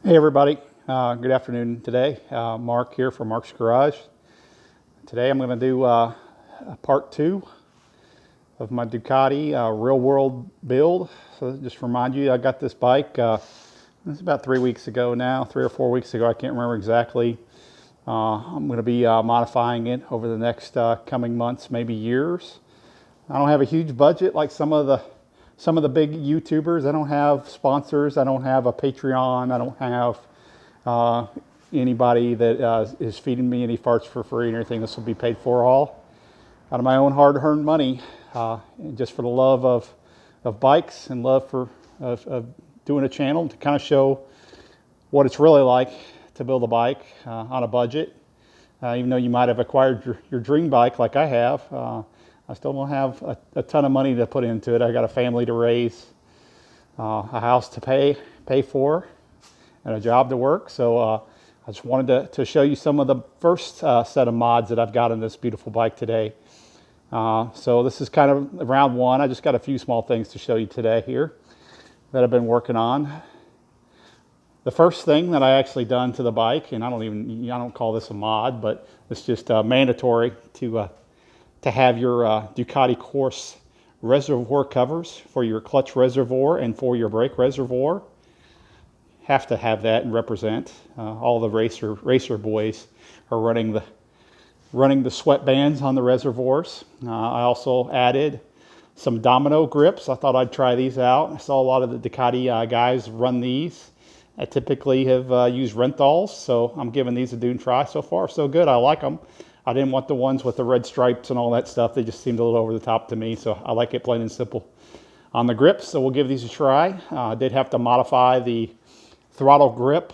Hey everybody, good afternoon today. Mark here from Marc's Garage. Today I'm going to do part 2 of my Ducati real world build. So just to remind you, I got this bike, it's about 3 weeks ago now, 3 or 4 weeks ago, I can't remember exactly. I'm going to be modifying it over the next coming months, maybe years. I don't have a huge budget like some of the big YouTubers. I don't have sponsors. I don't have a Patreon. I don't have anybody that is feeding me any farts for free or anything. This will be paid for all out of my own hard-earned money, just for the love of bikes and love of doing a channel to kind of show what it's really like to build a bike on a budget. Even though you might have acquired your dream bike like I have, I still don't have a ton of money to put into it. I got a family to raise, a house to pay for, and a job to work. So I just wanted to show you some of the first set of mods that I've got on this beautiful bike today. So this is kind of round one. I just got a few small things to show you today here that I've been working on. The first thing that I actually done to the bike, and I don't call this a mod, but it's just mandatory to have your Ducati course reservoir covers for your clutch reservoir and for your brake reservoir. Have to have that and represent. All the racer boys are running the sweat bands on the reservoirs. I also added some domino grips. I thought I'd try these out. I saw a lot of the Ducati guys run these. I typically have used Rentals, so I'm giving these a dune try. So far, so good. I like them. I didn't want the ones with the red stripes and all that stuff. They just seemed a little over the top to me, so I like it plain and simple on the grips. So we'll give these a try. I did have to modify the throttle grip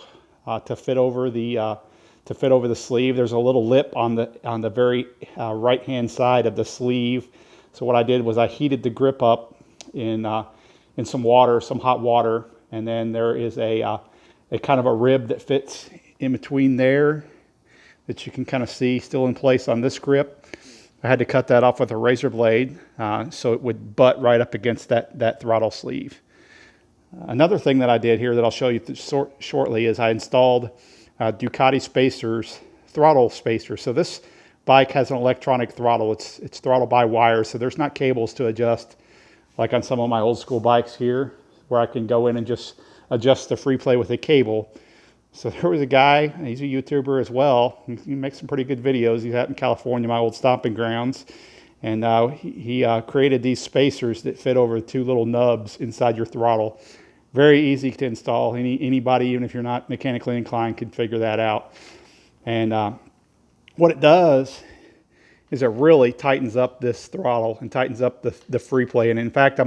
to fit over the sleeve. There's a little lip on the very right hand side of the sleeve. So what I did was I heated the grip up in some water, some hot water, and then there is a kind of a rib that fits in between there that you can kind of see still in place on this grip. I had to cut that off with a razor blade so it would butt right up against that throttle sleeve. Another thing that I did here that I'll show you shortly is I installed Ducati spacers, throttle spacers. So this bike has an electronic throttle. It's throttled by wire, so there's not cables to adjust like on some of my old school bikes here, where I can go in and just adjust the free play with a cable. So there was a guy, he's a YouTuber as well. He makes some pretty good videos. He's out in California, my old stomping grounds. And he created these spacers that fit over 2 little nubs inside your throttle. Very easy to install. Anybody, even if you're not mechanically inclined, can figure that out. And what it does is it really tightens up this throttle and tightens up the free play. And in fact,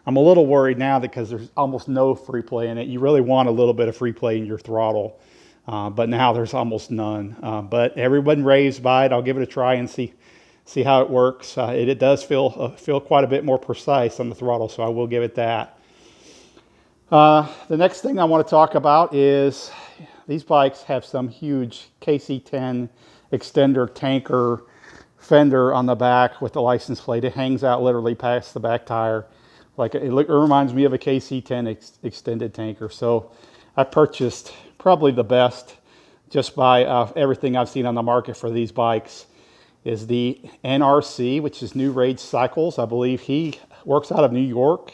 I'm a little worried now because there's almost no free play in it. You really want a little bit of free play in your throttle, but now there's almost none. But everyone raves by it. I'll give it a try and see how it works. It does feel quite a bit more precise on the throttle, so I will give it that. The next thing I want to talk about is these bikes have some huge KC10 extender tanker fender on the back with the license plate. It hangs out literally past the back tire. Like it reminds me of a KC10 extended tanker. So I purchased probably the best, just by everything I've seen on the market for these bikes, is the NRC, which is New Rage Cycles. I believe he works out of New York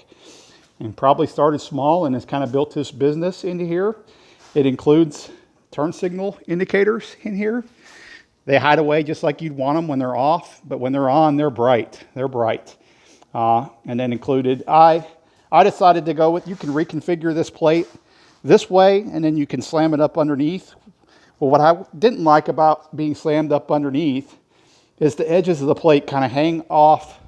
and probably started small and has kind of built his business into here. It includes turn signal indicators in here. They hide away just like you'd want them when they're off, but when they're on, they're bright. They're bright. And then included, I decided to go with, you can reconfigure this plate this way, and then you can slam it up underneath. Well, what I didn't like about being slammed up underneath is the edges of the plate kind of hang off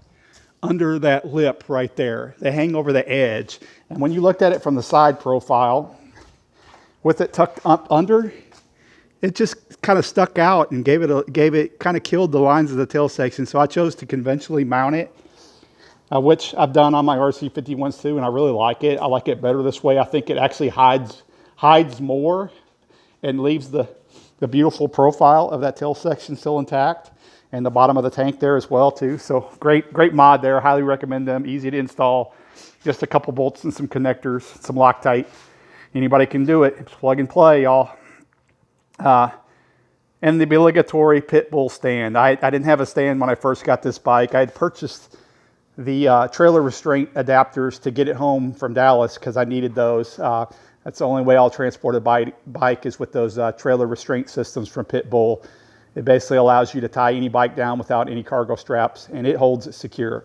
under that lip right there. They hang over the edge. And when you looked at it from the side profile, with it tucked up under, it just kind of stuck out and gave it kind of killed the lines of the tail section. So I chose to conventionally mount it, which I've done on my RC51s too, and I really like it. I like it better this way. I think it actually hides more and leaves the beautiful profile of that tail section still intact, and the bottom of the tank there as well too. So great mod there. Highly recommend them. Easy to install. Just a couple bolts and some connectors, some Loctite, Anybody can do it. It's plug and play, y'all. And the obligatory pit bull stand. I didn't have a stand when I first got this bike. I had purchased the trailer restraint adapters to get it home from Dallas because I needed those. That's the only way I'll transport a bike is with those trailer restraint systems from Pit Bull. It basically allows you to tie any bike down without any cargo straps, and it holds it secure.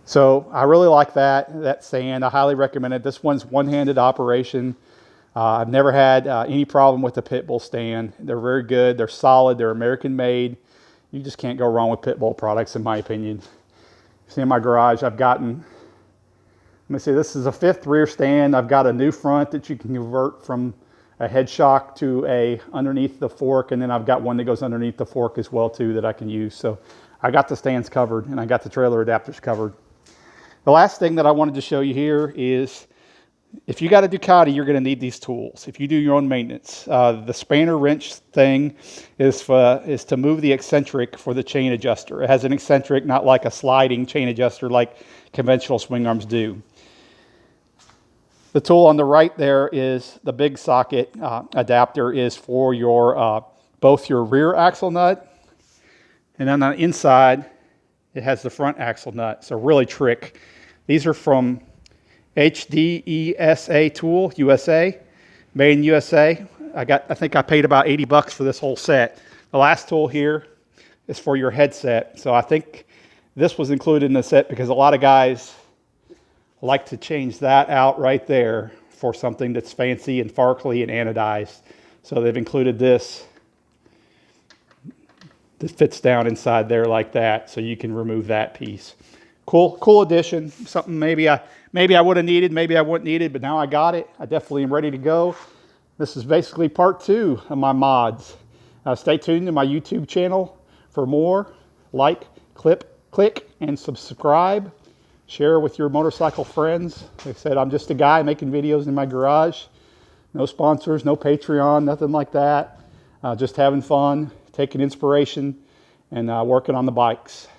So I really like that stand. I highly recommend it. This one's one-handed operation. I've never had any problem with the Pit Bull stand. They're very good. They're solid. They're American made. You just can't go wrong with Pit Bull products, in my opinion. See, in my garage, I've gotten, let me see, this is a 5th rear stand. I've got a new front that you can convert from a head shock to a underneath the fork, and then I've got one that goes underneath the fork as well too that I can use. So I got the stands covered, and I got the trailer adapters covered. The last thing that I wanted to show you here is, if you got a Ducati, you're going to need these tools. If you do your own maintenance, the spanner wrench thing is to move the eccentric for the chain adjuster. It has an eccentric, not like a sliding chain adjuster like conventional swing arms do. The tool on the right there is the big socket adapter is for your both your rear axle nut, and on the inside it has the front axle nut. So really trick. These are from HDESA Tool USA, made in USA. I think I paid about 80 bucks for this whole set. The last tool here is for your headset. So I think this was included in the set because a lot of guys like to change that out right there for something that's fancy and sparkly and anodized. So they've included this that fits down inside there like that, so you can remove that piece. Cool addition. Something maybe I would have needed, maybe I wouldn't need it, but now I got it. I definitely am ready to go. This is basically part 2 of my mods. Stay tuned to my YouTube channel for more. Like, click, and subscribe. Share with your motorcycle friends. Like I said, I'm just a guy making videos in my garage. No sponsors, no Patreon, nothing like that. Just having fun, taking inspiration, and working on the bikes.